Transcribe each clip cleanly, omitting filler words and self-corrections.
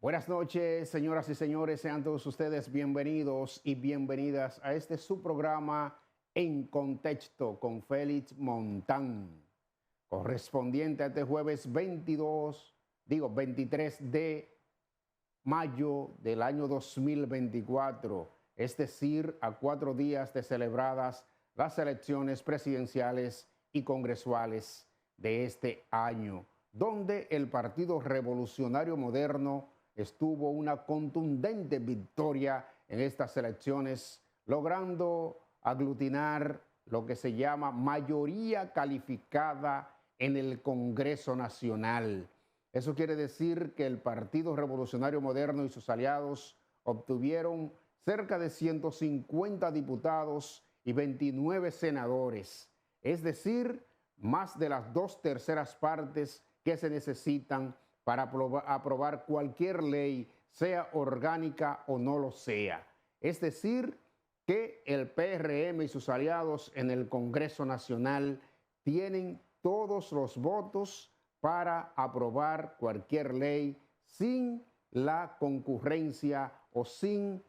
Buenas noches, señoras y señores. Sean todos ustedes bienvenidos y bienvenidas a este su programa En Contexto con Félix Montán, correspondiente a este jueves 23 de mayo del año 2024, es decir, a 4 días de celebradas las elecciones presidenciales y congresuales de este año, donde el Partido Revolucionario Moderno estuvo una contundente victoria en estas elecciones, logrando aglutinar lo que se llama mayoría calificada en el Congreso Nacional. Eso quiere decir que el Partido Revolucionario Moderno y sus aliados obtuvieron cerca de 150 diputados y 29 senadores, es decir, más de las 2/3 partes que se necesitan para aprobar cualquier ley, sea orgánica o no lo sea. Es decir, que el PRM y sus aliados en el Congreso Nacional tienen todos los votos para aprobar cualquier ley sin la concurrencia o sin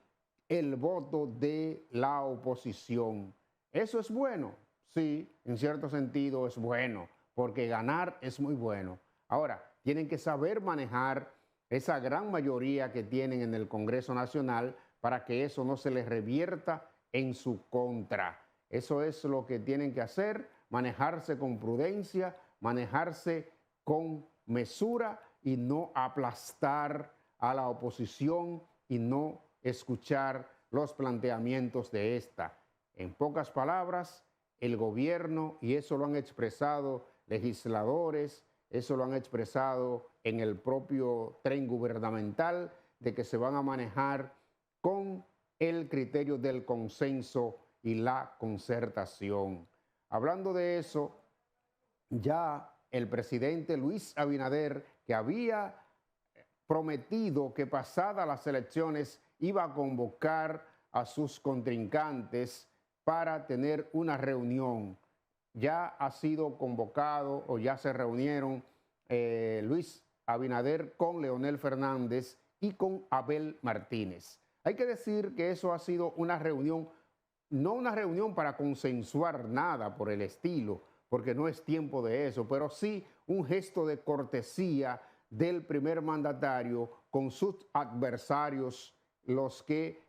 el voto de la oposición. ¿Eso es bueno? Sí, en cierto sentido es bueno, porque ganar es muy bueno. Ahora, tienen que saber manejar esa gran mayoría que tienen en el Congreso Nacional para que eso no se les revierta en su contra. Eso es lo que tienen que hacer, manejarse con prudencia, manejarse con mesura y no aplastar a la oposición y no escuchar los planteamientos de esta. En pocas palabras, el gobierno, y eso lo han expresado legisladores, eso lo han expresado en el propio tren gubernamental, de que se van a manejar con el criterio del consenso y la concertación. Hablando de eso, ya el presidente Luis Abinader, que había prometido que pasadas las elecciones iba a convocar a sus contrincantes para tener una reunión, ya ha sido convocado o ya se reunieron Luis Abinader con Leonel Fernández y con Abel Martínez. Hay que decir que eso ha sido una reunión, no una reunión para consensuar nada por el estilo, porque no es tiempo de eso, pero sí un gesto de cortesía del primer mandatario con sus adversarios, los que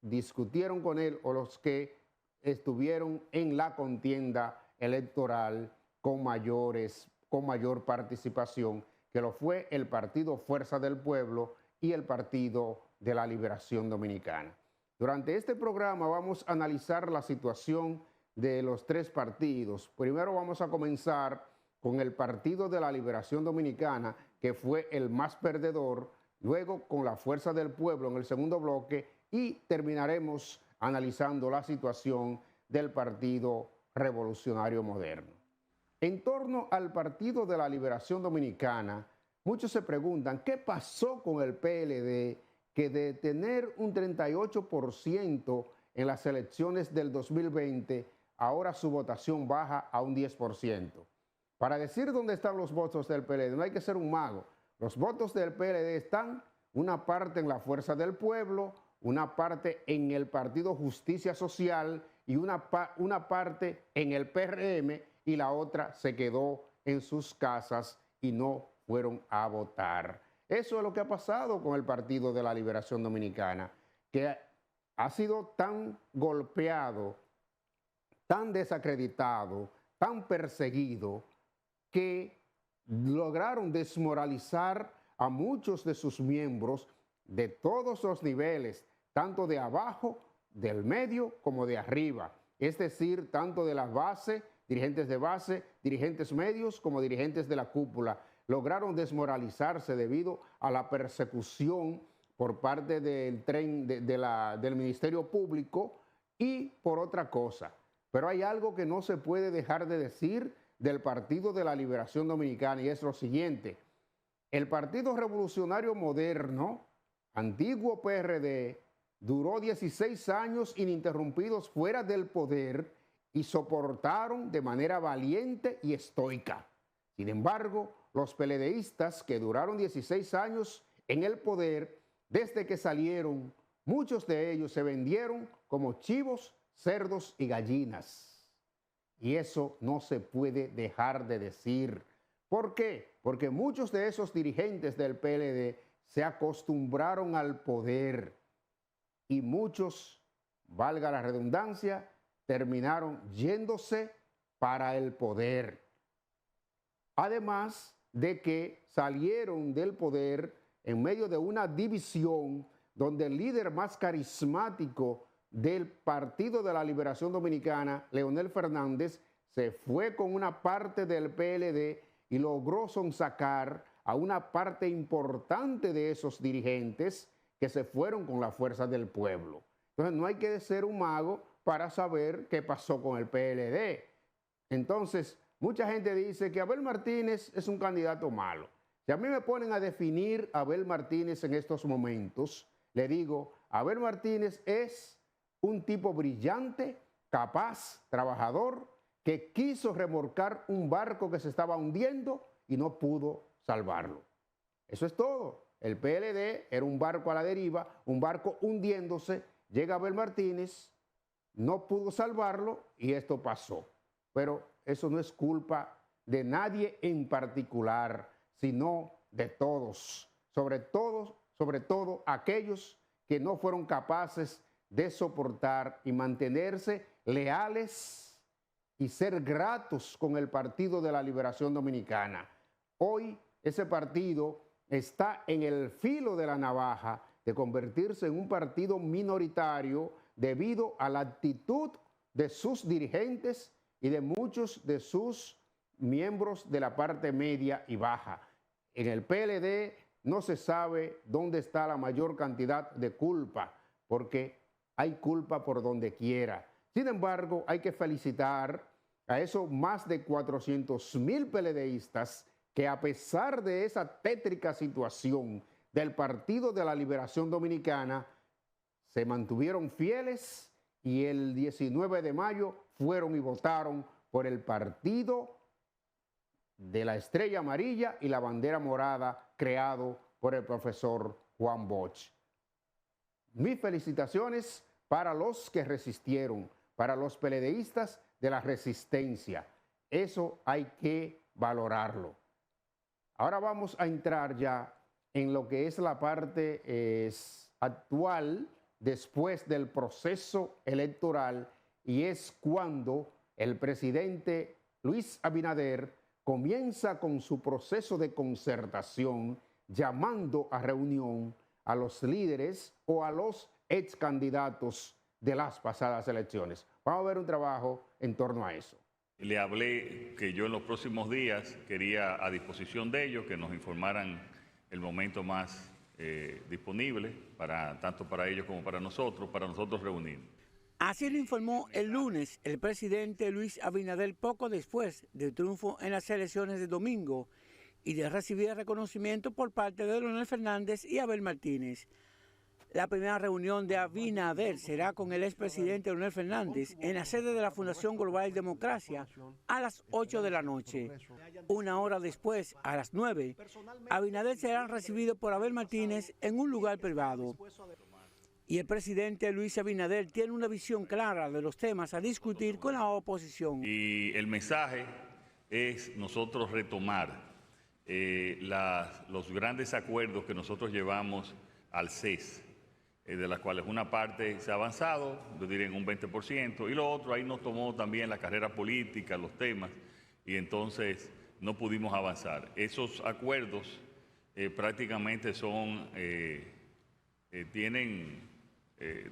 discutieron con él o los que estuvieron en la contienda electoral con mayor participación, que lo fue el Partido Fuerza del Pueblo y el Partido de la Liberación Dominicana. Durante este programa vamos a analizar la situación de los tres partidos. Primero vamos a comenzar con el Partido de la Liberación Dominicana, que fue el más perdedor, luego con la Fuerza del Pueblo en el segundo bloque y terminaremos analizando la situación del Partido Revolucionario Moderno. En torno al Partido de la Liberación Dominicana, muchos se preguntan qué pasó con el PLD, que de tener un 38% en las elecciones del 2020, ahora su votación baja a un 10%. Para decir dónde están los votos del PLD, no hay que ser un mago. Los votos del PLD están una parte en la Fuerza del Pueblo, una parte en el Partido Justicia Social y una parte en el PRM, y la otra se quedó en sus casas y no fueron a votar. Eso es lo que ha pasado con el Partido de la Liberación Dominicana, que ha sido tan golpeado, tan desacreditado, tan perseguido, que lograron desmoralizar a muchos de sus miembros de todos los niveles, tanto de abajo, del medio, como de arriba. Es decir, tanto de la base, dirigentes de base, dirigentes medios, como dirigentes de la cúpula. Lograron desmoralizarse debido a la persecución por parte del del Ministerio Público y por otra cosa. Pero hay algo que no se puede dejar de decir del Partido de la Liberación Dominicana, y es lo siguiente: el Partido Revolucionario Moderno, antiguo PRD, duró 16 años ininterrumpidos fuera del poder y soportaron de manera valiente y estoica. Sin embargo, los PLDistas, que duraron 16 años en el poder, desde que salieron, muchos de ellos se vendieron como chivos, cerdos y gallinas. Y eso no se puede dejar de decir. ¿Por qué? Porque muchos de esos dirigentes del PLD se acostumbraron al poder y muchos, valga la redundancia, terminaron yéndose para el poder. Además de que salieron del poder en medio de una división donde el líder más carismático del Partido de la Liberación Dominicana, Leonel Fernández, se fue con una parte del PLD y logró sonsacar a una parte importante de esos dirigentes que se fueron con la fuerza del pueblo. Entonces no hay que ser un mago para saber qué pasó con el PLD. Entonces, mucha gente dice que Abel Martínez es un candidato malo. Si a mí me ponen a definir a Abel Martínez en estos momentos, le digo, Abel Martínez es un tipo brillante, capaz, trabajador, que quiso remolcar un barco que se estaba hundiendo y no pudo salvarlo. Eso es todo. El PLD era un barco a la deriva, un barco hundiéndose, llega Abel Martínez, no pudo salvarlo y esto pasó. Pero eso no es culpa de nadie en particular, sino de todos, sobre todo aquellos que no fueron capaces de soportar y mantenerse leales y ser gratos con el Partido de la Liberación Dominicana. Hoy ese partido está en el filo de la navaja de convertirse en un partido minoritario debido a la actitud de sus dirigentes y de muchos de sus miembros de la parte media y baja. En el PLD no se sabe dónde está la mayor cantidad de culpa, porque hay culpa por donde quiera. Sin embargo, hay que felicitar a esos más de 400,000 PLDistas que, a pesar de esa tétrica situación del Partido de la Liberación Dominicana, se mantuvieron fieles y el 19 de mayo fueron y votaron por el Partido de la Estrella Amarilla y la Bandera Morada, creado por el profesor Juan Bosch. Mis felicitaciones para los que resistieron, para los PLDistas de la resistencia. Eso hay que valorarlo. Ahora vamos a entrar ya en lo que es la parte actual después del proceso electoral, y es cuando el presidente Luis Abinader comienza con su proceso de concertación, llamando a reunión a los líderes o a los ex candidatos de las pasadas elecciones. Vamos a ver un trabajo en torno a eso. Le hablé que yo en los próximos días quería, a disposición de ellos, que nos informaran el momento más disponible, tanto para ellos como para nosotros reunirnos. Así lo informó el lunes el presidente Luis Abinader poco después del triunfo en las elecciones de domingo y de recibir el reconocimiento por parte de Leonel Fernández y Abel Martínez. La primera reunión de Abinader será con el expresidente Leonel Fernández en la sede de la Fundación Global Democracia a las 8 de la noche. Una hora después, a las 9, Abinader será recibido por Abel Martínez en un lugar privado. Y el presidente Luis Abinader tiene una visión clara de los temas a discutir con la oposición. Y el mensaje es nosotros retomar los grandes acuerdos que nosotros llevamos al CES, de las cuales una parte se ha avanzado, yo diría en un 20%, y lo otro, ahí nos tomó también la carrera política, los temas, y entonces no pudimos avanzar. Esos acuerdos prácticamente tienen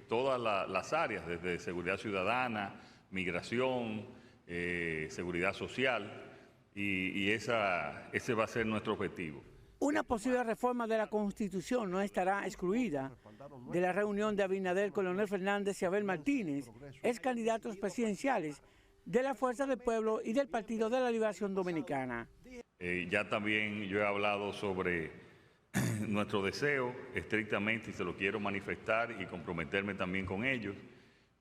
todas las áreas, desde seguridad ciudadana, migración, seguridad social, y ese va a ser nuestro objetivo. Una posible reforma de la Constitución no estará excluida de la reunión de Abinader con Leonel Fernández y Abel Martínez, ex candidatos presidenciales de la Fuerza del Pueblo y del Partido de la Liberación Dominicana. Ya también yo he hablado sobre nuestro deseo, estrictamente, y se lo quiero manifestar y comprometerme también con ellos,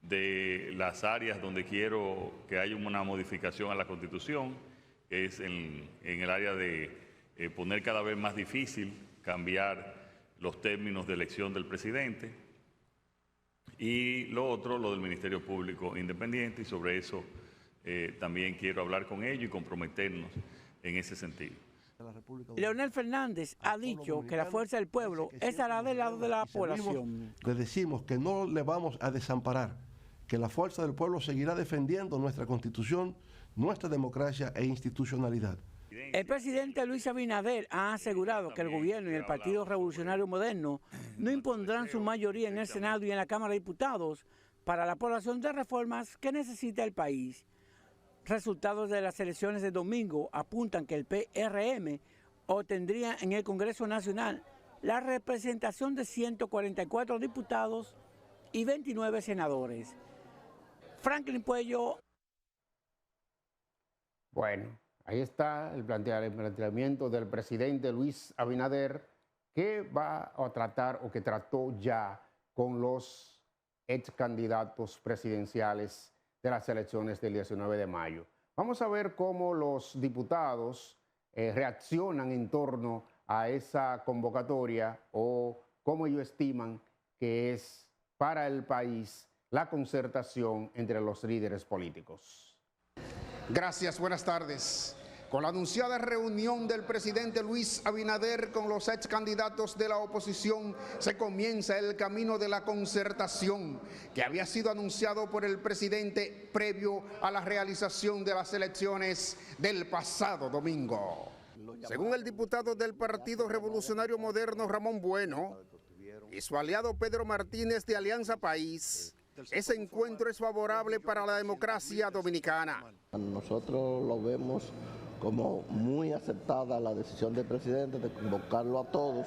de las áreas donde quiero que haya una modificación a la Constitución, que es en el área de poner cada vez más difícil cambiar los términos de elección del presidente, y lo otro, lo del Ministerio Público Independiente, y sobre eso también quiero hablar con ellos y comprometernos en ese sentido. Leonel Fernández ha dicho que la fuerza del pueblo estará del lado de la población. Le decimos que no le vamos a desamparar, que la fuerza del pueblo seguirá defendiendo nuestra Constitución, nuestra democracia e institucionalidad. El presidente Luis Abinader ha asegurado que el gobierno y el Partido Revolucionario Moderno no impondrán su mayoría en el Senado y en la Cámara de Diputados para la aprobación de reformas que necesita el país. Resultados de las elecciones de domingo apuntan que el PRM obtendría en el Congreso Nacional la representación de 144 diputados y 29 senadores. Franklin Puello. Bueno, ahí está el planteamiento del presidente Luis Abinader, que va a tratar o que trató ya con los ex candidatos presidenciales de las elecciones del 19 de mayo. Vamos a ver cómo los diputados reaccionan en torno a esa convocatoria o cómo ellos estiman que es para el país la concertación entre los líderes políticos. Gracias, buenas tardes. Con la anunciada reunión del presidente Luis Abinader con los ex candidatos de la oposición, se comienza el camino de la concertación que había sido anunciado por el presidente previo a la realización de las elecciones del pasado domingo. Según el diputado del Partido Revolucionario Moderno, Ramón Bueno, y su aliado Pedro Martínez de Alianza País, ese encuentro es favorable para la democracia dominicana. Nosotros lo vemos como muy aceptada la decisión del presidente de convocarlo a todos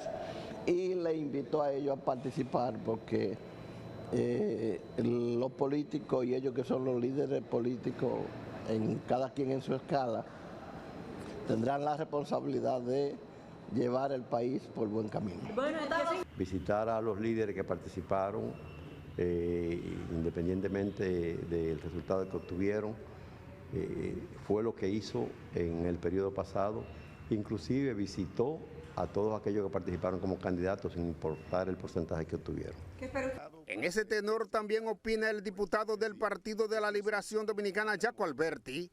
y le invito a ellos a participar porque los políticos y ellos que son los líderes políticos, en cada quien en su escala, tendrán la responsabilidad de llevar el país por buen camino. Visitar a los líderes que participaron, independientemente del resultado que obtuvieron, fue lo que hizo en el periodo pasado. Inclusive visitó a todos aquellos que participaron como candidatos sin importar el porcentaje que obtuvieron. En ese tenor también opina el diputado del Partido de la Liberación Dominicana, Jaco Alberti,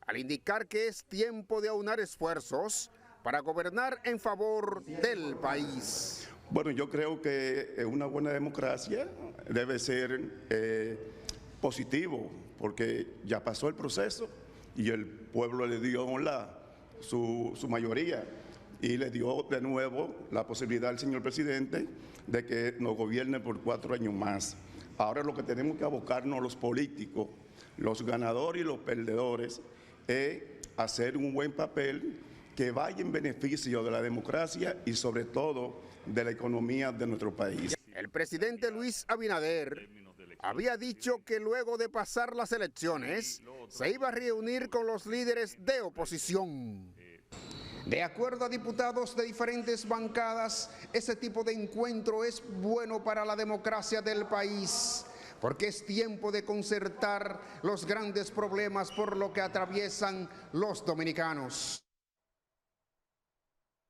al indicar que es tiempo de aunar esfuerzos para gobernar en favor del país. Bueno, yo creo que una buena democracia debe ser positivo, porque ya pasó el proceso y el pueblo le dio su mayoría y le dio de nuevo la posibilidad al señor presidente de que nos gobierne por 4 años más. Ahora lo que tenemos que abocarnos los políticos, los ganadores y los perdedores, es hacer un buen papel que vaya en beneficio de la democracia y sobre todo de la economía de nuestro país. El presidente Luis Abinader había dicho que luego de pasar las elecciones se iba a reunir con los líderes de oposición. De acuerdo a diputados de diferentes bancadas, ese tipo de encuentro es bueno para la democracia del país, porque es tiempo de concertar los grandes problemas por lo que atraviesan los dominicanos.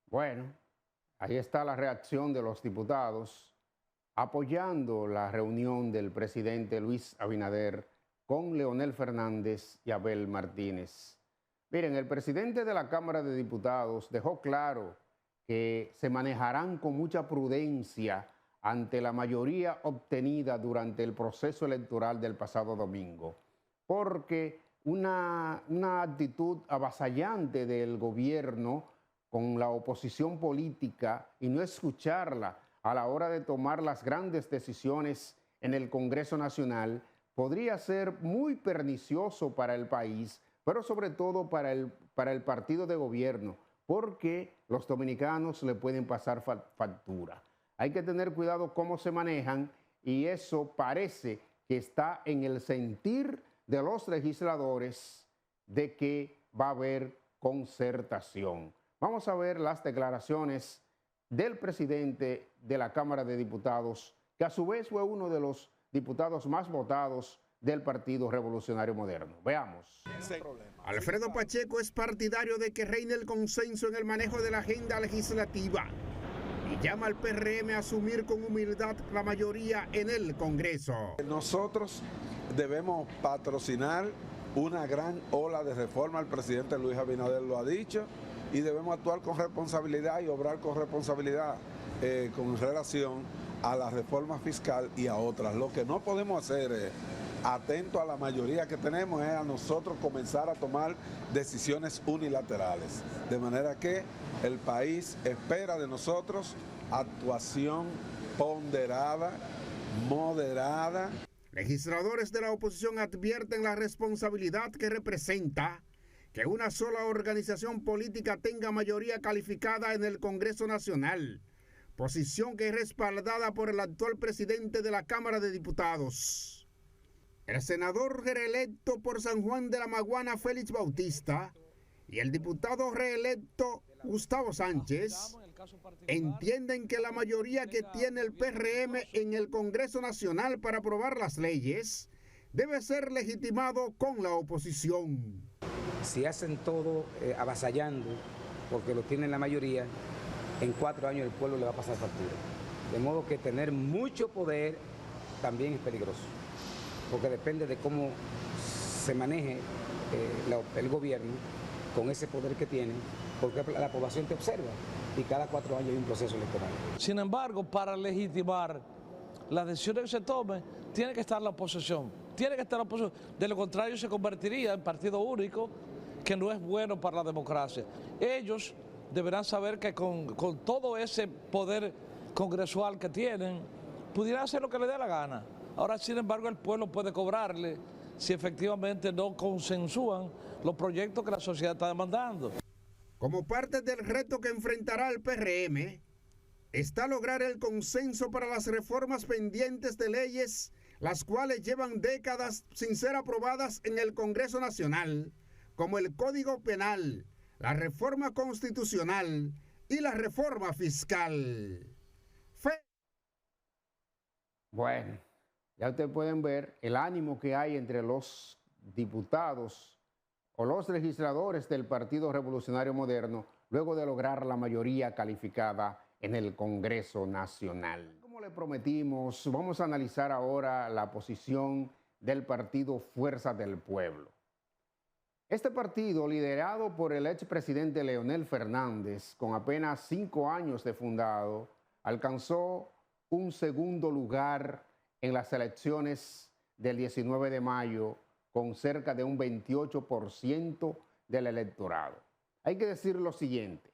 Bueno, ahí está la reacción de los diputados apoyando la reunión del presidente Luis Abinader con Leonel Fernández y Abel Martínez. Miren, el presidente de la Cámara de Diputados dejó claro que se manejarán con mucha prudencia ante la mayoría obtenida durante el proceso electoral del pasado domingo, porque una actitud avasallante del gobierno con la oposición política y no escucharla a la hora de tomar las grandes decisiones en el Congreso Nacional podría ser muy pernicioso para el país, pero sobre todo para el partido de gobierno, porque los dominicanos le pueden pasar factura. Hay que tener cuidado cómo se manejan y eso parece que está en el sentir de los legisladores de que va a haber concertación. Vamos a ver las declaraciones del presidente de la Cámara de Diputados, que a su vez fue uno de los diputados más votados del Partido Revolucionario Moderno. Veamos. Alfredo Pacheco es partidario de que reine el consenso en el manejo de la agenda legislativa y llama al PRM a asumir con humildad la mayoría en el Congreso. Nosotros debemos patrocinar una gran ola de reforma, el presidente Luis Abinader lo ha dicho, y debemos actuar con responsabilidad y obrar con responsabilidad con relación a la reforma fiscal y a otras. Lo que no podemos hacer es, atento a la mayoría que tenemos, es a nosotros comenzar a tomar decisiones unilaterales. De manera que el país espera de nosotros actuación ponderada, moderada. Legisladores de la oposición advierten la responsabilidad que representa que una sola organización política tenga mayoría calificada en el Congreso Nacional, posición que es respaldada por el actual presidente de la Cámara de Diputados. El senador reelecto por San Juan de la Maguana, Félix Bautista, y el diputado reelecto Gustavo Sánchez entienden que la mayoría que tiene el PRM en el Congreso Nacional para aprobar las leyes debe ser legitimado con la oposición. Si hacen todo avasallando, porque lo tienen la mayoría, en 4 años el pueblo le va a pasar factura. De modo que tener mucho poder también es peligroso, porque depende de cómo se maneje el gobierno con ese poder que tiene, porque la población te observa y cada 4 años hay un proceso electoral. Sin embargo, para legitimar las decisiones que se tomen, tiene que estar la oposición. Tiene que estar la oposición. De lo contrario, se convertiría en partido único, que no es bueno para la democracia. Ellos deberán saber que con todo ese poder congresual que tienen, pudieran hacer lo que les dé la gana. Ahora, sin embargo, el pueblo puede cobrarle si efectivamente no consensúan los proyectos que la sociedad está demandando. Como parte del reto que enfrentará el PRM, está lograr el consenso para las reformas pendientes de leyes, las cuales llevan décadas sin ser aprobadas en el Congreso Nacional, como el Código Penal, la reforma constitucional y la reforma fiscal. Bueno, ya ustedes pueden ver el ánimo que hay entre los diputados o los legisladores del Partido Revolucionario Moderno luego de lograr la mayoría calificada en el Congreso Nacional. Como le prometimos, vamos a analizar ahora la posición del partido Fuerza del Pueblo. Este partido, liderado por el expresidente Leonel Fernández, con apenas 5 años de fundado, alcanzó un segundo lugar en las elecciones del 19 de mayo con cerca de un 28% del electorado. Hay que decir lo siguiente: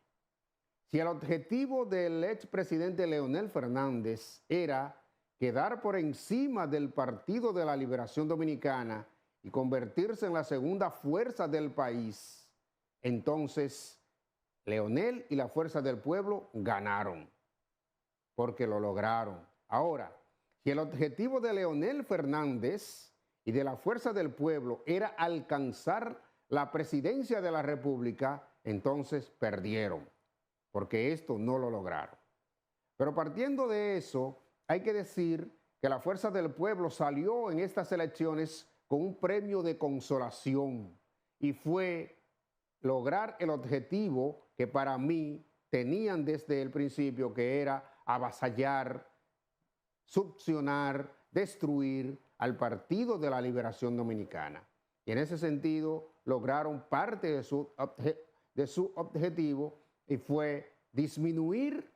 si el objetivo del expresidente Leonel Fernández era quedar por encima del Partido de la Liberación Dominicana y convertirse en la segunda fuerza del país, entonces Leonel y la Fuerza del Pueblo ganaron, porque lo lograron. Ahora, si el objetivo de Leonel Fernández y de la Fuerza del Pueblo era alcanzar la presidencia de la República, entonces perdieron, porque esto no lo lograron. Pero partiendo de eso, hay que decir que la Fuerza del Pueblo salió en estas elecciones con un premio de consolación, y fue lograr el objetivo que para mí tenían desde el principio, que era avasallar, succionar, destruir al Partido de la Liberación Dominicana. Y en ese sentido lograron parte de su objetivo, y fue disminuir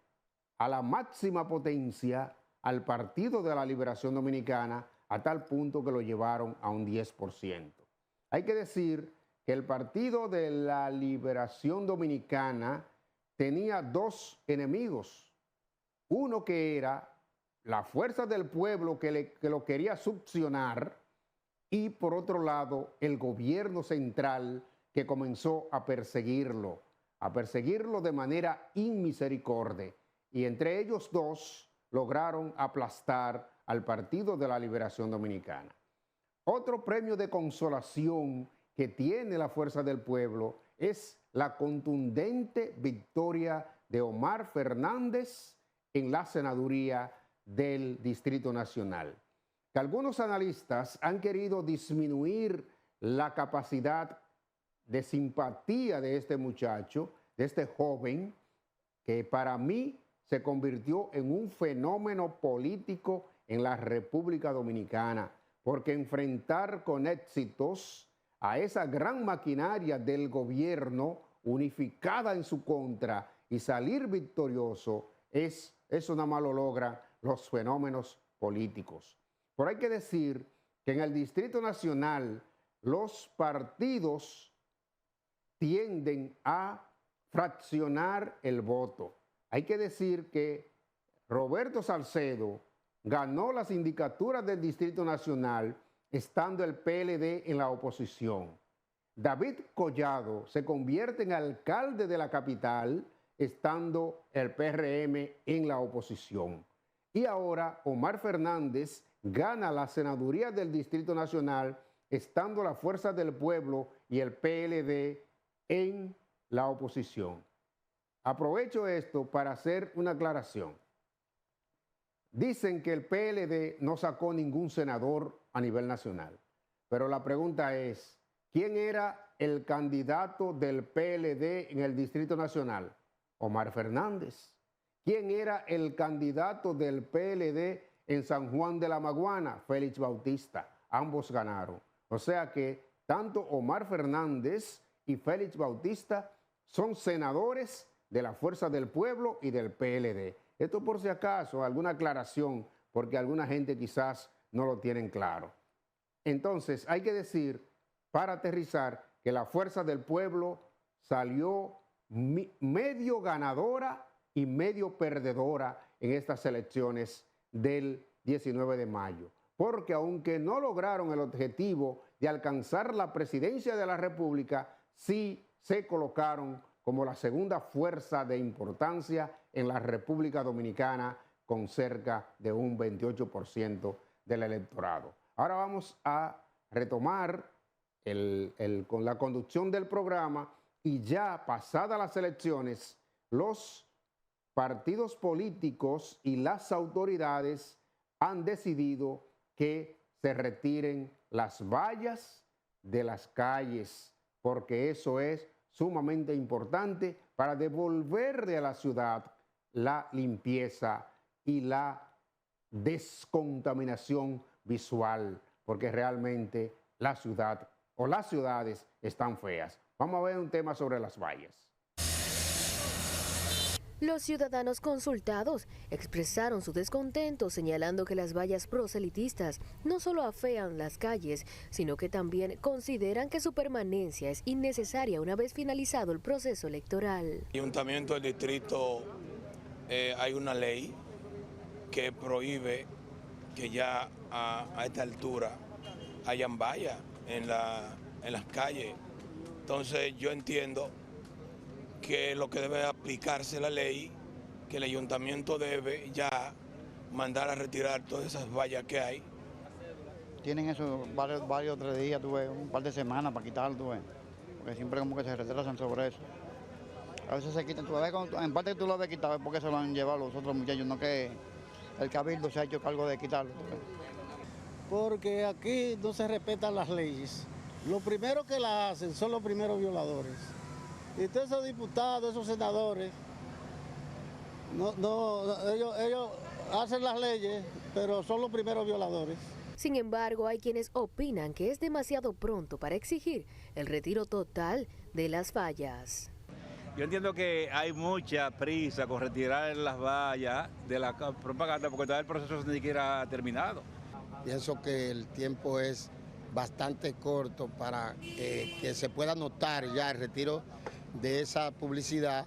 a la máxima potencia al Partido de la Liberación Dominicana, a tal punto que lo llevaron a un 10%. Hay que decir que el Partido de la Liberación Dominicana tenía 2 enemigos. Uno que era la Fuerza del Pueblo, que lo quería succionar, y por otro lado el gobierno central, que comenzó a perseguirlo de manera inmisericordia, y entre ellos 2 lograron aplastar al Partido de la Liberación Dominicana. Otro premio de consolación que tiene la Fuerza del Pueblo es la contundente victoria de Omar Fernández en la senaduría del Distrito Nacional. Que algunos analistas han querido disminuir la capacidad de simpatía de este muchacho, de este joven, que para mí se convirtió en un fenómeno político en la República Dominicana, porque enfrentar con éxitos a esa gran maquinaria del gobierno unificada en su contra y salir victorioso, eso nada más lo logran los fenómenos políticos. Pero hay que decir que en el Distrito Nacional los partidos tienden a fraccionar el voto. Hay que decir que Roberto Salcedo ganó las sindicaturas del Distrito Nacional estando el PLD en la oposición. David Collado se convierte en alcalde de la capital estando el PRM en la oposición. Y ahora Omar Fernández gana la senaduría del Distrito Nacional estando la Fuerza del Pueblo y el PLD en la oposición. Aprovecho esto para hacer una aclaración. Dicen que el PLD no sacó ningún senador a nivel nacional, pero la pregunta es, ¿quién era el candidato del PLD en el Distrito Nacional? Omar Fernández. ¿Quién era el candidato del PLD en San Juan de la Maguana? Félix Bautista. Ambos ganaron. O sea que tanto Omar Fernández y Félix Bautista son senadores de la Fuerza del Pueblo y del PLD. Esto por si acaso, alguna aclaración, porque alguna gente quizás no lo tienen claro. Entonces, hay que decir, para aterrizar, que la Fuerza del Pueblo salió medio ganadora y medio perdedora en estas elecciones del 19 de mayo. Porque aunque no lograron el objetivo de alcanzar la presidencia de la República, sí se colocaron como la segunda fuerza de importancia en la República Dominicana con cerca de un 28% del electorado. Ahora vamos a retomar con la conducción del programa y ya pasadas las elecciones, los partidos políticos y las autoridades han decidido que se retiren las vallas de las calles, porque eso es sumamente importante para devolverle a la ciudad la limpieza y la descontaminación visual, porque realmente la ciudad o las ciudades están feas. Vamos a ver un tema sobre las vallas. Los ciudadanos consultados expresaron su descontento señalando que las vallas proselitistas no solo afean las calles, sino que también consideran que su permanencia es innecesaria una vez finalizado el proceso electoral. En el Ayuntamiento del Distrito hay una ley que prohíbe que ya a esta altura hayan vallas en las calles. Entonces yo entiendo que lo que debe aplicarse la ley, que el ayuntamiento debe ya mandar a retirar todas esas vallas que hay. Tienen eso varios 3 días, un par de semanas para quitarlo, porque siempre como que se retrasan sobre eso. A veces se quitan, en parte tú lo debes quitar, es porque se lo han llevado los otros muchachos, no que el cabildo se ha hecho cargo de quitarlo. Porque aquí no se respetan las leyes. Lo primero que las hacen son los primeros violadores. Y todos esos diputados, esos senadores, ellos hacen las leyes, pero son los primeros violadores. Sin embargo, hay quienes opinan que es demasiado pronto para exigir el retiro total de las vallas. Yo entiendo que hay mucha prisa con retirar las vallas de la propaganda porque todavía el proceso ni siquiera ha terminado. Pienso que el tiempo es bastante corto para que se pueda notar ya el retiro de esa publicidad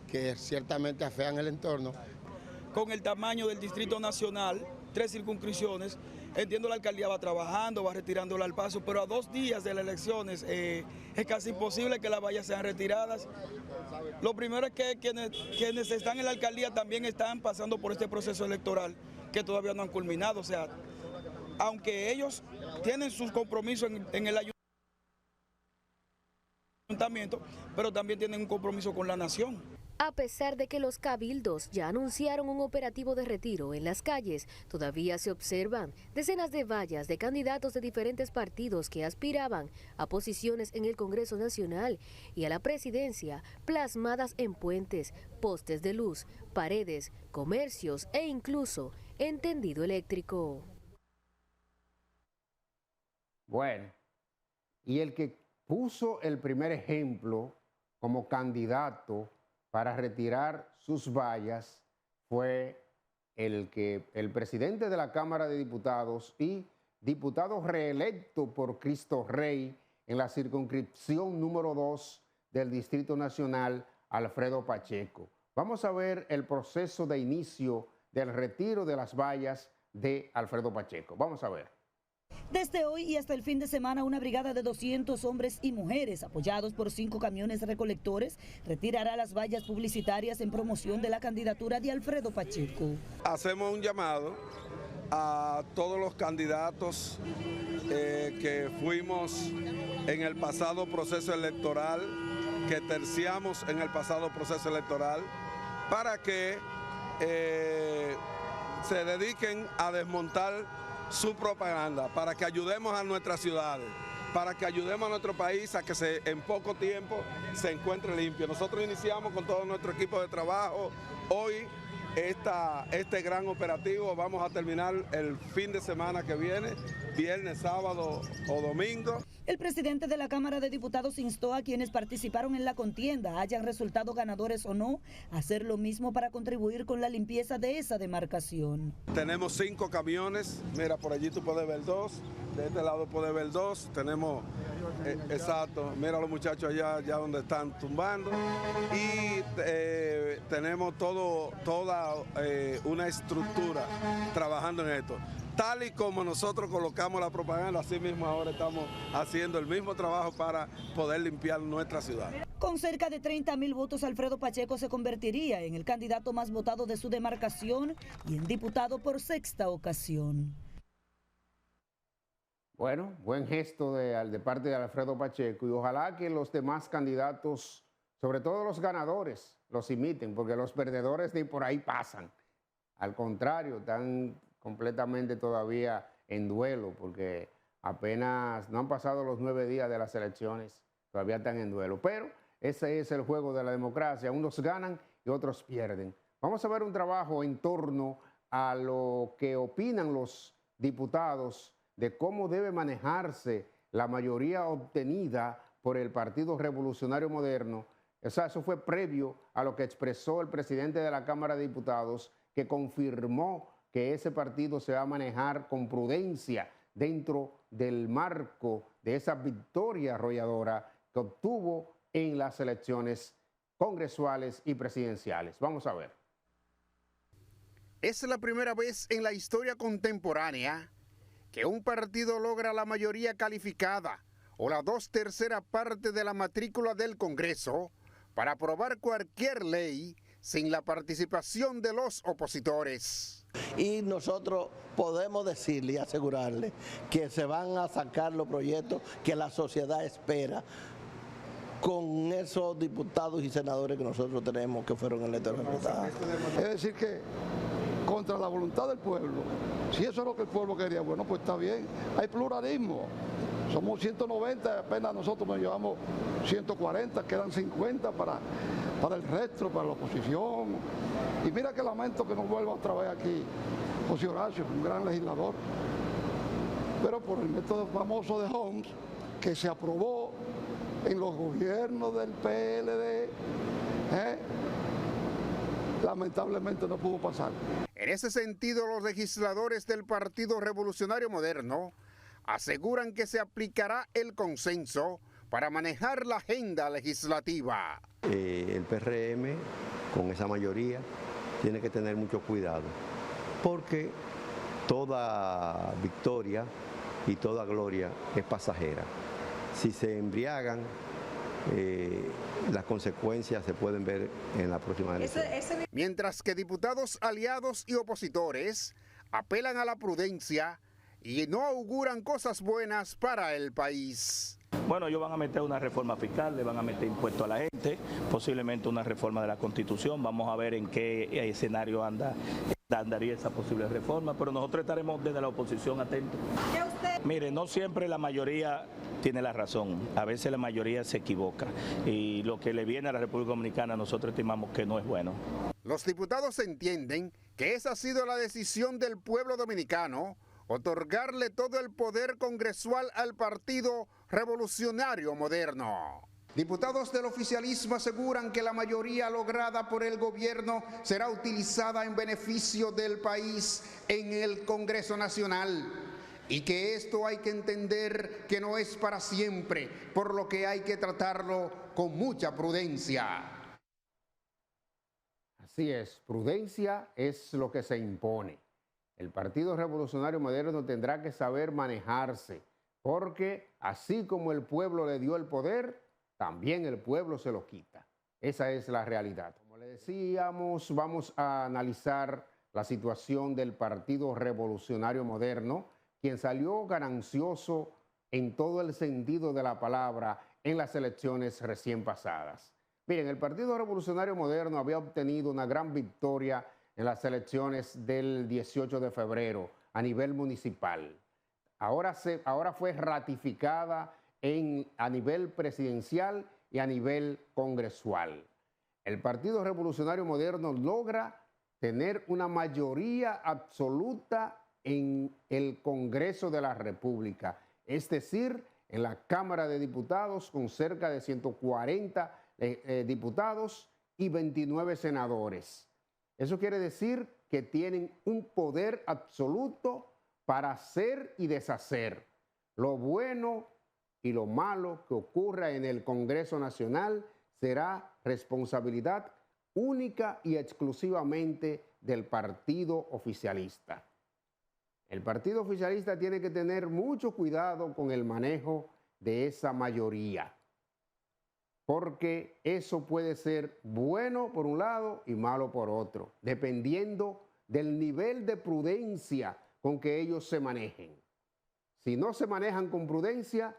que ciertamente afean el entorno. Con el tamaño del Distrito Nacional, 3 circunscripciones, entiendo la alcaldía va trabajando, va retirándola al paso, pero a 2 días de las elecciones es casi imposible que las vallas sean retiradas. Lo primero es que quienes están en la alcaldía también están pasando por este proceso electoral que todavía no han culminado, o sea, aunque ellos tienen sus compromisos en el ayuntamiento, pero también tienen un compromiso con la nación. A pesar de que los cabildos ya anunciaron un operativo de retiro en las calles, todavía se observan decenas de vallas de candidatos de diferentes partidos que aspiraban a posiciones en el Congreso Nacional y a la presidencia, plasmadas en puentes, postes de luz, paredes, comercios e incluso en tendido eléctrico. Bueno, y el que puso el primer ejemplo como candidato para retirar sus vallas fue el presidente de la Cámara de Diputados y diputado reelecto por Cristo Rey en la circunscripción número 2 del Distrito Nacional, Alfredo Pacheco. Vamos a ver el proceso de inicio del retiro de las vallas de Alfredo Pacheco. Vamos a ver. Desde hoy y hasta el fin de semana, una brigada de 200 hombres y mujeres, apoyados por 5 camiones recolectores, retirará las vallas publicitarias en promoción de la candidatura de Alfredo Pacheco. Hacemos un llamado a todos los candidatos que fuimos en el pasado proceso electoral, que terciamos en el pasado proceso electoral, para que se dediquen a desmontar su propaganda, para que ayudemos a nuestras ciudades, para que ayudemos a nuestro país a que en poco tiempo se encuentre limpio. Nosotros iniciamos con todo nuestro equipo de trabajo hoy este gran operativo. Vamos a terminar el fin de semana que viene, viernes, sábado o domingo. El presidente de la Cámara de Diputados instó a quienes participaron en la contienda, hayan resultado ganadores o no, a hacer lo mismo para contribuir con la limpieza de esa demarcación. Tenemos 5 camiones, mira, por allí tú puedes ver 2, de este lado puedes ver 2, tenemos, exacto, mira los muchachos allá donde están tumbando, y tenemos toda una estructura trabajando en esto. Tal y como nosotros colocamos la propaganda, así mismo ahora estamos haciendo el mismo trabajo para poder limpiar nuestra ciudad. Con cerca de 30.000 votos, Alfredo Pacheco se convertiría en el candidato más votado de su demarcación y en diputado por 6ª ocasión. Bueno, buen gesto de parte de Alfredo Pacheco, y ojalá que los demás candidatos, sobre todo los ganadores, los imiten, porque los perdedores de por ahí pasan. Al contrario, están completamente todavía en duelo, porque apenas no han pasado los 9 días de las elecciones, todavía están en duelo. Pero ese es el juego de la democracia, unos ganan y otros pierden. Vamos a ver un trabajo en torno a lo que opinan los diputados de cómo debe manejarse la mayoría obtenida por el Partido Revolucionario Moderno. O sea, eso fue previo a lo que expresó el presidente de la Cámara de Diputados, que confirmó que ese partido se va a manejar con prudencia dentro del marco de esa victoria arrolladora que obtuvo en las elecciones congresuales y presidenciales. Vamos a ver. Es la primera vez en la historia contemporánea que un partido logra la mayoría calificada o la 2/3 parte de la matrícula del Congreso para aprobar cualquier ley sin la participación de los opositores. Y nosotros podemos decirle y asegurarle que se van a sacar los proyectos que la sociedad espera con esos diputados y senadores que nosotros tenemos que fueron electos representados. Es decir que contra la voluntad del pueblo, si eso es lo que el pueblo quería, bueno, pues está bien, hay pluralismo. Somos 190, apenas nosotros nos llevamos 140, quedan 50 para el resto, para la oposición. Y mira qué lamento que no vuelva otra vez aquí José Horacio, un gran legislador. Pero por el método famoso de Homs, que se aprobó en los gobiernos del PLD, lamentablemente no pudo pasar. En ese sentido, los legisladores del Partido Revolucionario Moderno aseguran que se aplicará el consenso para manejar la agenda legislativa. El PRM, con esa mayoría, tiene que tener mucho cuidado, porque toda victoria y toda gloria es pasajera. Si se embriagan, las consecuencias se pueden ver en la próxima elección. Mientras que diputados aliados y opositores apelan a la prudencia y no auguran cosas buenas para el país. Bueno, ellos van a meter una reforma fiscal, le van a meter impuestos a la gente, posiblemente una reforma de la Constitución. Vamos a ver en qué escenario andaría esa posible reforma, pero nosotros estaremos desde la oposición atentos. Mire, no siempre la mayoría tiene la razón, a veces la mayoría se equivoca y lo que le viene a la República Dominicana nosotros estimamos que no es bueno. Los diputados entienden que esa ha sido la decisión del pueblo dominicano, otorgarle todo el poder congresual al Partido Revolucionario Moderno. Diputados del oficialismo aseguran que la mayoría lograda por el gobierno será utilizada en beneficio del país en el Congreso Nacional y que esto hay que entender que no es para siempre, por lo que hay que tratarlo con mucha prudencia. Así es, prudencia es lo que se impone. El Partido Revolucionario Moderno tendrá que saber manejarse, porque así como el pueblo le dio el poder, también el pueblo se lo quita. Esa es la realidad. Como le decíamos, vamos a analizar la situación del Partido Revolucionario Moderno, quien salió ganancioso en todo el sentido de la palabra en las elecciones recién pasadas. Miren, el Partido Revolucionario Moderno había obtenido una gran victoria en las elecciones del 18 de febrero a nivel municipal. Ahora fue ratificada a nivel presidencial y a nivel congresual. El Partido Revolucionario Moderno logra tener una mayoría absoluta en el Congreso de la República, es decir, en la Cámara de Diputados con cerca de 140 diputados y 29 senadores. Eso quiere decir que tienen un poder absoluto para hacer y deshacer. Lo bueno y lo malo que ocurra en el Congreso Nacional será responsabilidad única y exclusivamente del partido oficialista. El partido oficialista tiene que tener mucho cuidado con el manejo de esa mayoría, porque eso puede ser bueno por un lado y malo por otro, dependiendo del nivel de prudencia con que ellos se manejen. Si no se manejan con prudencia,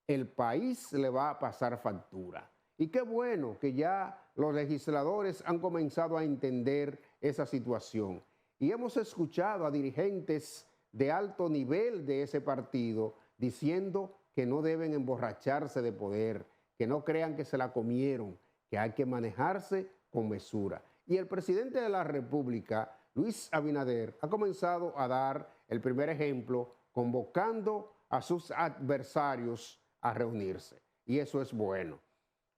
el país le va a pasar factura. Y qué bueno que ya los legisladores han comenzado a entender esa situación. Y hemos escuchado a dirigentes de alto nivel de ese partido diciendo que no deben emborracharse de poder, que no crean que se la comieron, que hay que manejarse con mesura. Y el presidente de la República, Luis Abinader, ha comenzado a dar el primer ejemplo convocando a sus adversarios a reunirse. Y eso es bueno.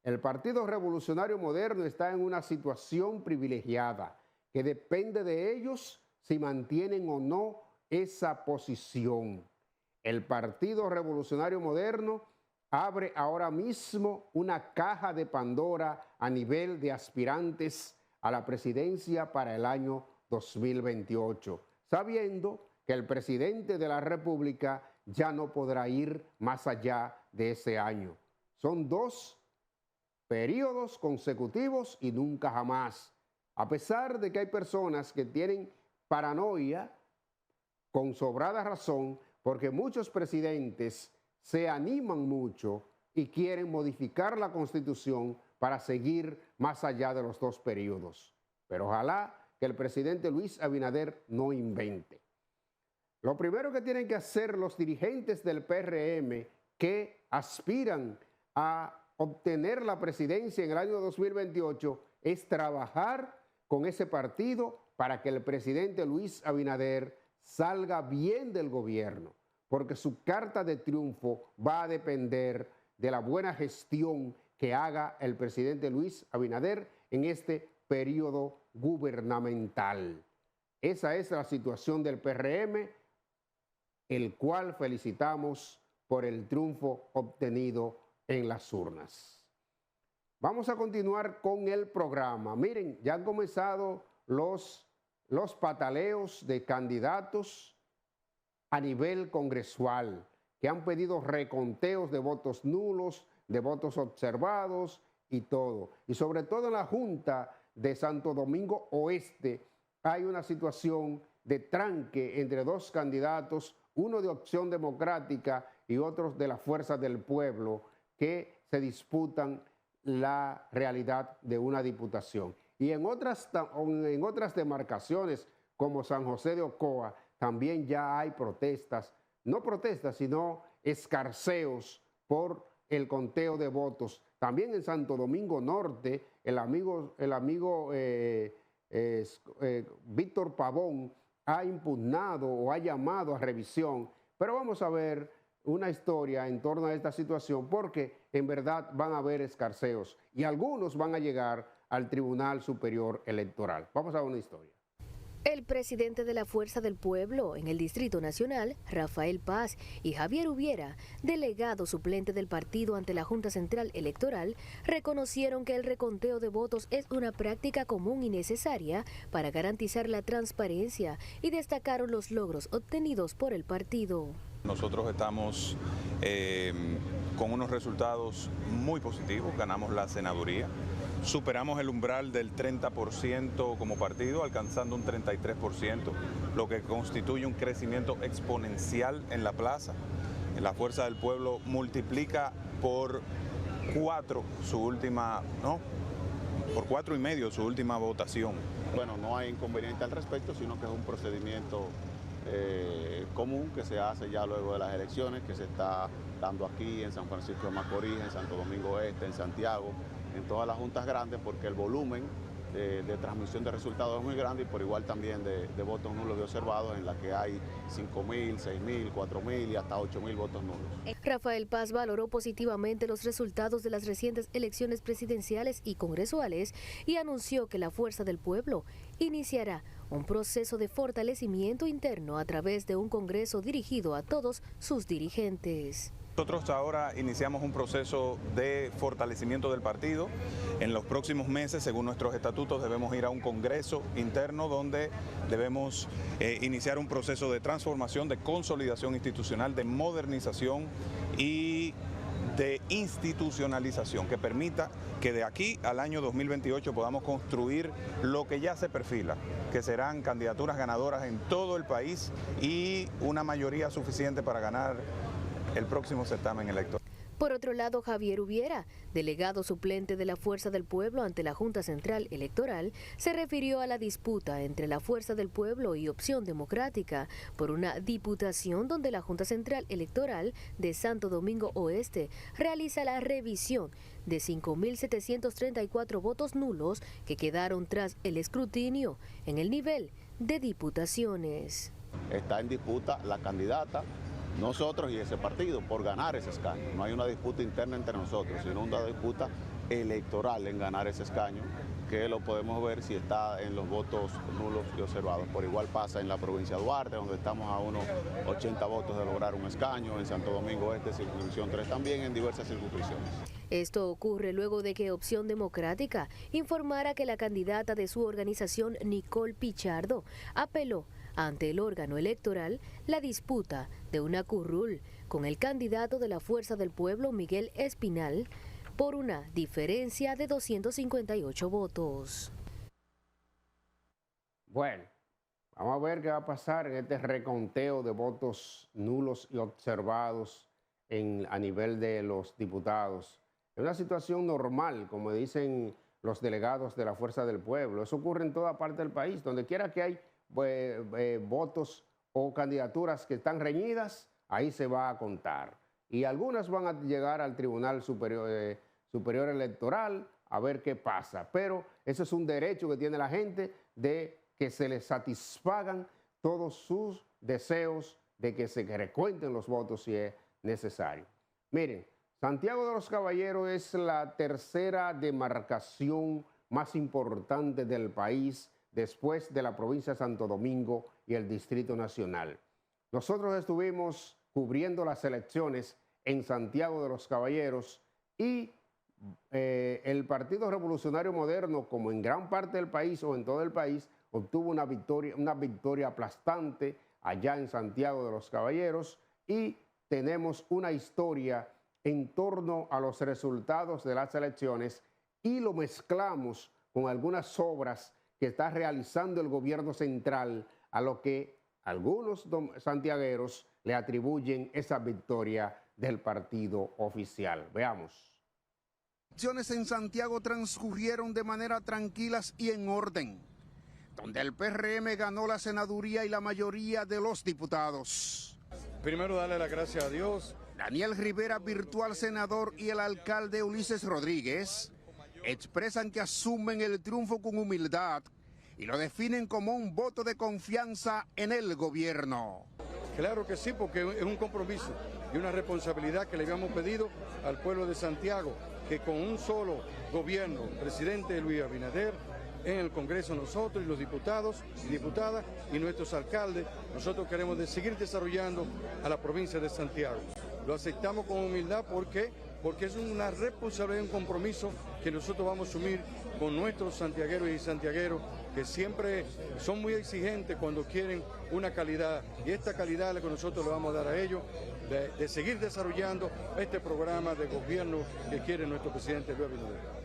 El Partido Revolucionario Moderno está en una situación privilegiada que depende de ellos si mantienen o no esa posición. El Partido Revolucionario Moderno abre ahora mismo una caja de Pandora a nivel de aspirantes a la presidencia para el año 2028, sabiendo que el presidente de la República ya no podrá ir más allá de ese año. Son 2 periodos consecutivos y nunca jamás. A pesar de que hay personas que tienen paranoia, con sobrada razón, porque muchos presidentes se animan mucho y quieren modificar la Constitución para seguir más allá de los 2 periodos. Pero ojalá que el presidente Luis Abinader no invente. Lo primero que tienen que hacer los dirigentes del PRM que aspiran a obtener la presidencia en el año 2028 es trabajar con ese partido para que el presidente Luis Abinader salga bien del gobierno, porque su carta de triunfo va a depender de la buena gestión que haga el presidente Luis Abinader en este periodo gubernamental. Esa es la situación del PRM, el cual felicitamos por el triunfo obtenido en las urnas. Vamos a continuar con el programa. Miren, ya han comenzado los pataleos de candidatos a nivel congresual que han pedido reconteos de votos nulos, de votos observados y todo. Y sobre todo en la Junta de Santo Domingo Oeste hay una situación de tranque entre 2 candidatos, uno de Opción Democrática y otros de la Fuerza del Pueblo que se disputan la realidad de una diputación. Y en otras demarcaciones, como San José de Ocoa, también ya hay protestas, no protestas, sino escarceos por el conteo de votos. También en Santo Domingo Norte, el amigo Víctor Pavón ha impugnado o ha llamado a revisión. Pero vamos a ver una historia en torno a esta situación, porque en verdad van a haber escarceos y algunos van a llegar al Tribunal Superior Electoral. Vamos a ver una historia. El presidente de la Fuerza del Pueblo en el Distrito Nacional, Rafael Paz, y Javier Hubiera, delegado suplente del partido ante la Junta Central Electoral, reconocieron que el reconteo de votos es una práctica común y necesaria para garantizar la transparencia y destacaron los logros obtenidos por el partido. Nosotros estamos con unos resultados muy positivos, ganamos la senaduría. Superamos el umbral del 30% como partido, alcanzando un 33%, lo que constituye un crecimiento exponencial en la plaza. La Fuerza del Pueblo multiplica por 4 su última, por 4,5 su última votación. Bueno, no hay inconveniente al respecto, sino que es un procedimiento común que se hace ya luego de las elecciones, que se está dando aquí en San Francisco de Macorís, en Santo Domingo Este, en Santiago, en todas las juntas grandes, porque el volumen de transmisión de resultados es muy grande y por igual también de votos nulos y observados, en la que hay 5.000, 6.000, 4.000 y hasta 8.000 votos nulos. Rafael Paz valoró positivamente los resultados de las recientes elecciones presidenciales y congresuales y anunció que la Fuerza del Pueblo iniciará un proceso de fortalecimiento interno a través de un congreso dirigido a todos sus dirigentes. Nosotros ahora iniciamos un proceso de fortalecimiento del partido. En los próximos meses, según nuestros estatutos, debemos ir a un congreso interno donde debemos iniciar un proceso de transformación, de consolidación institucional, de modernización y de institucionalización que permita que de aquí al año 2028 podamos construir lo que ya se perfila, que serán candidaturas ganadoras en todo el país y una mayoría suficiente para ganar el próximo certamen electoral. Por otro lado, Javier Hubiera, delegado suplente de la Fuerza del Pueblo ante la Junta Central Electoral, se refirió a la disputa entre la Fuerza del Pueblo y Opción Democrática por una diputación donde la Junta Central Electoral de Santo Domingo Oeste realiza la revisión de 5.734 votos nulos que quedaron tras el escrutinio en el nivel de diputaciones. Está en disputa la candidata, nosotros y ese partido, por ganar ese escaño. No hay una disputa interna entre nosotros, sino una disputa electoral en ganar ese escaño, que lo podemos ver si está en los votos nulos y observados. Por igual pasa en la provincia de Duarte, donde estamos a unos 80 votos de lograr un escaño, en Santo Domingo Este, circunscripción 3, también en diversas circunscripciones. Esto ocurre luego de que Opción Democrática informara que la candidata de su organización, Nicole Pichardo, apeló ante el órgano electoral la disputa de una currul con el candidato de la Fuerza del Pueblo, Miguel Espinal, por una diferencia de 258 votos. Bueno, vamos a ver qué va a pasar en este reconteo de votos nulos y observados a nivel de los diputados. Es una situación normal, como dicen los delegados de la Fuerza del Pueblo. Eso ocurre en toda parte del país. Donde quiera que hay votos o candidaturas que están reñidas, ahí se va a contar. Y algunas van a llegar al Tribunal Superior Electoral a ver qué pasa. Pero eso es un derecho que tiene la gente, de que se les satisfagan todos sus deseos, de que se recuenten los votos si es necesario. Miren, Santiago de los Caballeros es la tercera demarcación más importante del país después de la provincia de Santo Domingo y el Distrito Nacional. Nosotros estuvimos cubriendo las elecciones en Santiago de los Caballeros y el Partido Revolucionario Moderno, como en gran parte del país o en todo el país, obtuvo una victoria aplastante allá en Santiago de los Caballeros, y tenemos una historia en torno a los resultados de las elecciones y lo mezclamos con algunas obras que está realizando el gobierno central, a lo que algunos santiagueros le atribuyen esa victoria del partido oficial. Veamos. Las elecciones en Santiago transcurrieron de manera tranquilas y en orden, donde el PRM ganó la senaduría y la mayoría de los diputados. Primero darle las gracias a Dios. Daniel Rivera, virtual senador, y el alcalde Ulises Rodríguez expresan que asumen el triunfo con humildad y lo definen como un voto de confianza en el gobierno. Claro que sí, porque es un compromiso y una responsabilidad que le habíamos pedido al pueblo de Santiago, que con un solo gobierno, presidente Luis Abinader, en el Congreso nosotros y los diputados y diputadas y nuestros alcaldes, nosotros queremos seguir desarrollando a la provincia de Santiago. Lo aceptamos con humildad porque es una responsabilidad y un compromiso que nosotros vamos a asumir con nuestros santiagueros y santiagueros, que siempre son muy exigentes cuando quieren una calidad, y esta calidad es la que nosotros le vamos a dar a ellos, de seguir desarrollando este programa de gobierno que quiere nuestro presidente Luis Abinader.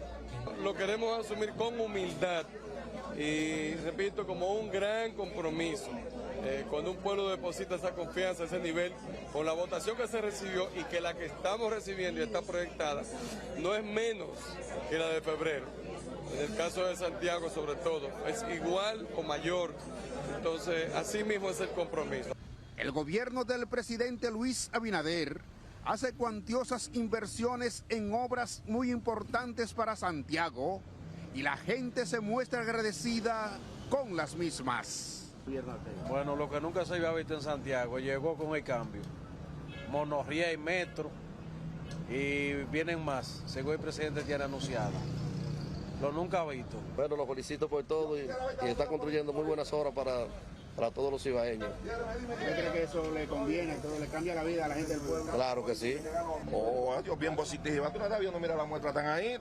Lo queremos asumir con humildad y, repito, como un gran compromiso. Cuando un pueblo deposita esa confianza, ese nivel, con la votación que se recibió y que la que estamos recibiendo y está proyectada, no es menos que la de febrero. En el caso de Santiago, sobre todo, es igual o mayor. Entonces, así mismo es el compromiso. El gobierno del presidente Luis Abinader hace cuantiosas inversiones en obras muy importantes para Santiago y la gente se muestra agradecida con las mismas. Bueno, lo que nunca se había visto en Santiago llegó con el cambio. Monorriel, metro y vienen más, según el presidente tiene anunciado. Lo nunca visto. Bueno, los felicito por todo y está construyendo muy buenas obras para todos los cibaeños. ¿Usted cree que eso le conviene, todo le cambia la vida a la gente del pueblo? Claro que sí. Dios, bien positiva. Tú no estás viendo, mira, las muestras están ahí.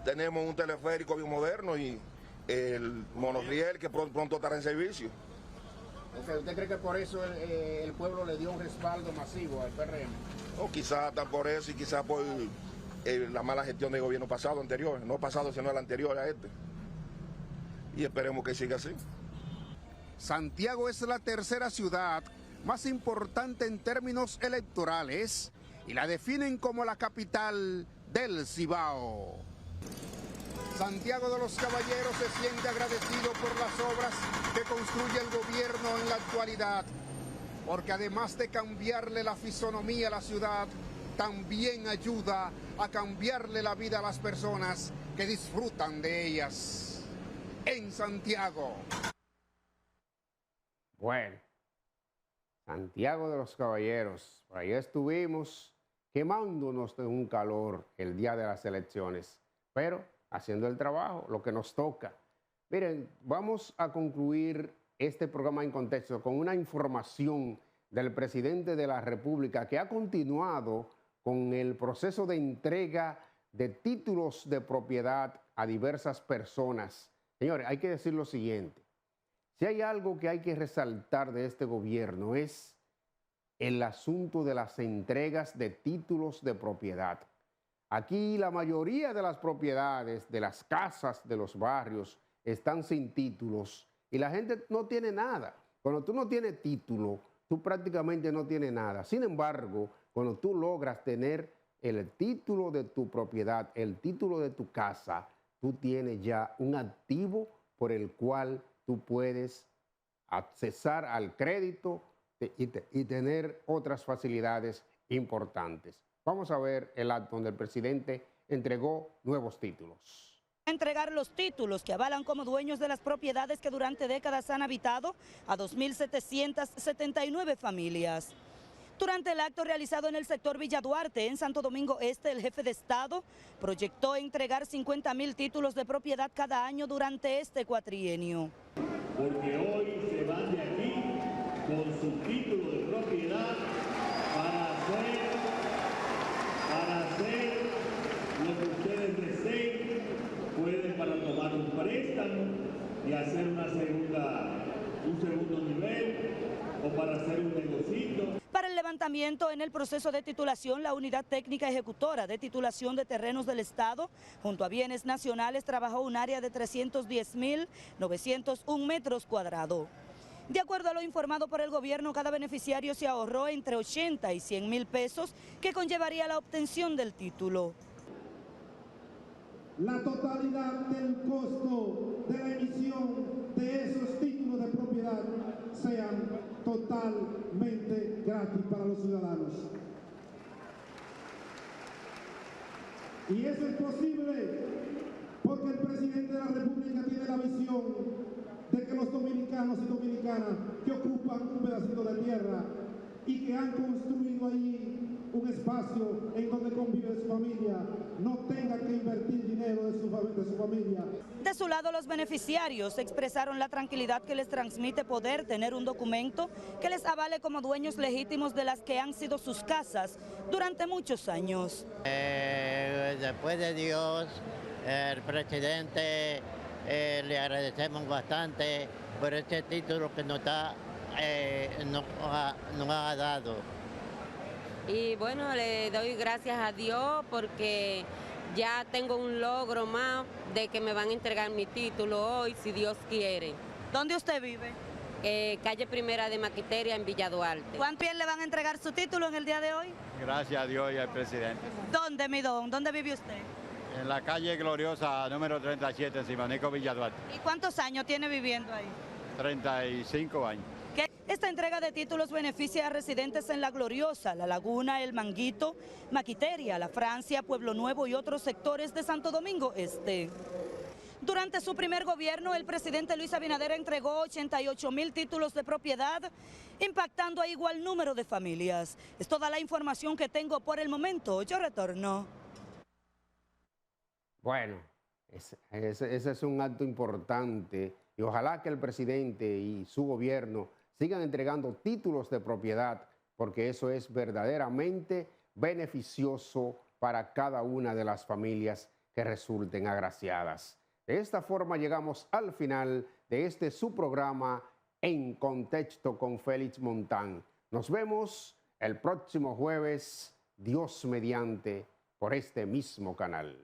Tenemos un teleférico bien moderno y el monorriel que pronto estará en servicio. ¿Usted cree que por eso el pueblo le dio un respaldo masivo al PRM? O quizás por eso y quizás por la mala gestión del gobierno pasado, anterior. No pasado, sino el anterior a este. Y esperemos que siga así. Santiago es la tercera ciudad más importante en términos electorales y la definen como la capital del Cibao. Santiago de los Caballeros se siente agradecido por las obras que construye el gobierno en la actualidad, porque además de cambiarle la fisonomía a la ciudad, también ayuda a cambiarle la vida a las personas que disfrutan de ellas. En Santiago. Bueno, Santiago de los Caballeros, por ahí estuvimos quemándonos de un calor el día de las elecciones, pero haciendo el trabajo, lo que nos toca. Miren, vamos a concluir este programa en contexto con una información del presidente de la República que ha continuado con el proceso de entrega de títulos de propiedad a diversas personas. Señores, hay que decir lo siguiente. Si hay algo que hay que resaltar de este gobierno es el asunto de las entregas de títulos de propiedad. Aquí la mayoría de las propiedades, de las casas, de los barrios, están sin títulos y la gente no tiene nada. Cuando tú no tienes título, tú prácticamente no tienes nada. Sin embargo, cuando tú logras tener el título de tu propiedad, el título de tu casa, tú tienes ya un activo por el cual tú puedes accesar al crédito y tener otras facilidades importantes. Vamos a ver el acto donde el presidente entregó nuevos títulos. Entregar los títulos que avalan como dueños de las propiedades que durante décadas han habitado a 2.779 familias. Durante el acto realizado en el sector Villa Duarte, en Santo Domingo Este, el jefe de Estado proyectó entregar 50.000 títulos de propiedad cada año durante este cuatrienio. Porque hoy se van de aquí con su título de propiedad para hacer lo que ustedes deseen. Pueden para tomar un préstamo y hacer un segundo nivel o para hacer un negocito. Para el levantamiento en el proceso de titulación, la Unidad Técnica Ejecutora de Titulación de Terrenos del Estado, junto a Bienes Nacionales, trabajó un área de 310.901 metros cuadrados. De acuerdo a lo informado por el gobierno, cada beneficiario se ahorró entre 80 y 100 mil pesos, que conllevaría la obtención del título. La totalidad del costo de la emisión de esos títulos de propiedad sean totalmente gratis para los ciudadanos. Y eso es posible porque el presidente de la República tiene la visión de que los dominicanos y dominicanas que ocupan un pedacito de tierra y que han construido ahí un espacio en donde convive su familia, no tengan que invertir dinero de su familia. De su lado, los beneficiarios expresaron la tranquilidad que les transmite poder tener un documento que les avale como dueños legítimos de las que han sido sus casas durante muchos años. Después de Dios, el presidente, le agradecemos bastante por este título que nos ha dado. Y bueno, le doy gracias a Dios porque ya tengo un logro más de que me van a entregar mi título hoy, si Dios quiere. ¿Dónde usted vive? Calle Primera de Maquiteria, en Villa Duarte. ¿Cuánto le van a entregar su título en el día de hoy? Gracias a Dios y al presidente. ¿Dónde, mi don? ¿Dónde vive usted? En la calle Gloriosa, número 37, en Simonico, Villa Duarte. ¿Y cuántos años tiene viviendo ahí? 35 años. Esta entrega de títulos beneficia a residentes en La Gloriosa, La Laguna, El Manguito, Maquiteria, La Francia, Pueblo Nuevo y otros sectores de Santo Domingo Este. Durante su primer gobierno, el presidente Luis Abinader entregó 88,000 títulos de propiedad, impactando a igual número de familias. Es toda la información que tengo por el momento. Yo retorno. Bueno, ese es un acto importante y ojalá que el presidente y su gobierno sigan entregando títulos de propiedad, porque eso es verdaderamente beneficioso para cada una de las familias que resulten agraciadas. De esta forma llegamos al final de este su programa En Contexto con Félix Montán. Nos vemos el próximo jueves, Dios mediante, por este mismo canal.